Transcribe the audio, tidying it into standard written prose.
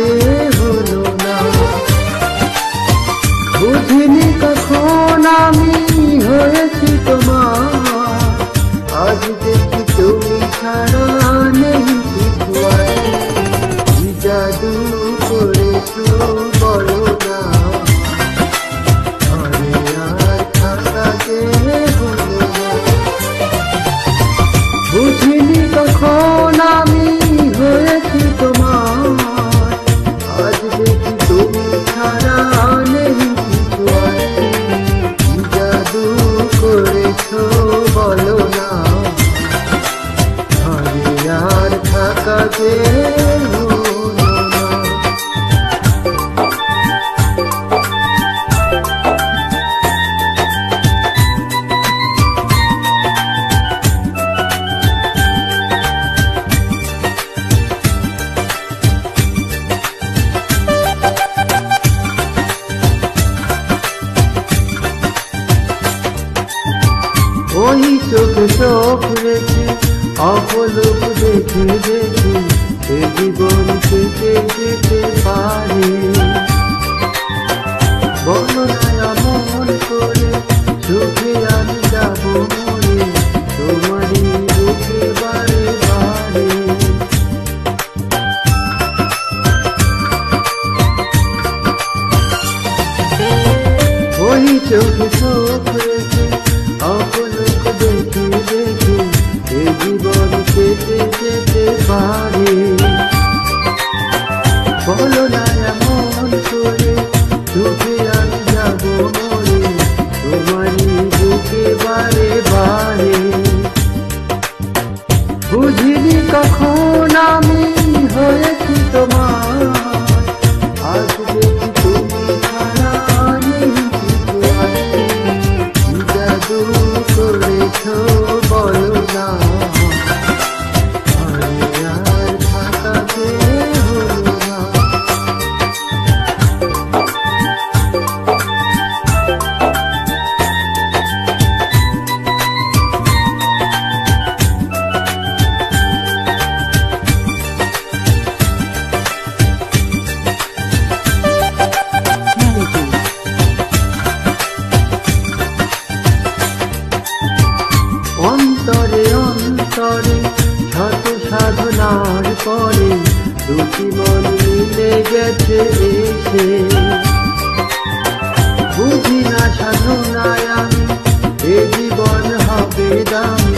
যে হলো না। বুঝিনি কখন আমি হয়েছি তোমার, আজ দেখি তুমি ছাড়া নেই কিছু আর। কি জাদু করেছো বলো না, ঘরে আর থাকা যে হলো না। বুঝিনি কখন আমি হয়েছি তোমার, আজ দেখি তুমি ছাড়া নেই কিছু আর। কি জাদু করেছো বলো না, ঘরে আর থাকা যে হলো না। ওই চোখে চোখ রেখে অপলোক দেখে দেখে এ জীবন কেটে যেতে পারে। বলো না এমন করে সুখে আমি যাব মরে, তোমারই বুকে বারে বারে। ওই চোখে চোখ রেখে অপলোক দেখে দেখে এ জীবন কেটে যেতে পারে। বলো না এমন করে সুখে আমি যাব মরে, তোমারই বুকে বারে বারে। বুঝিনি কখন আমি হয়েছি তোমার, আজ দেখি তুমি ছাড়া নেই কিছু আর। কি জাদু করেছো বলো না, ঘরে আর থাকা যে হলো না। অন্তরে অন্তরে শত সাধনার পরে দুটি মন মিলে গেছে এসে। বুঝি না সাধনায় আমি এ জীবন হবে দামি,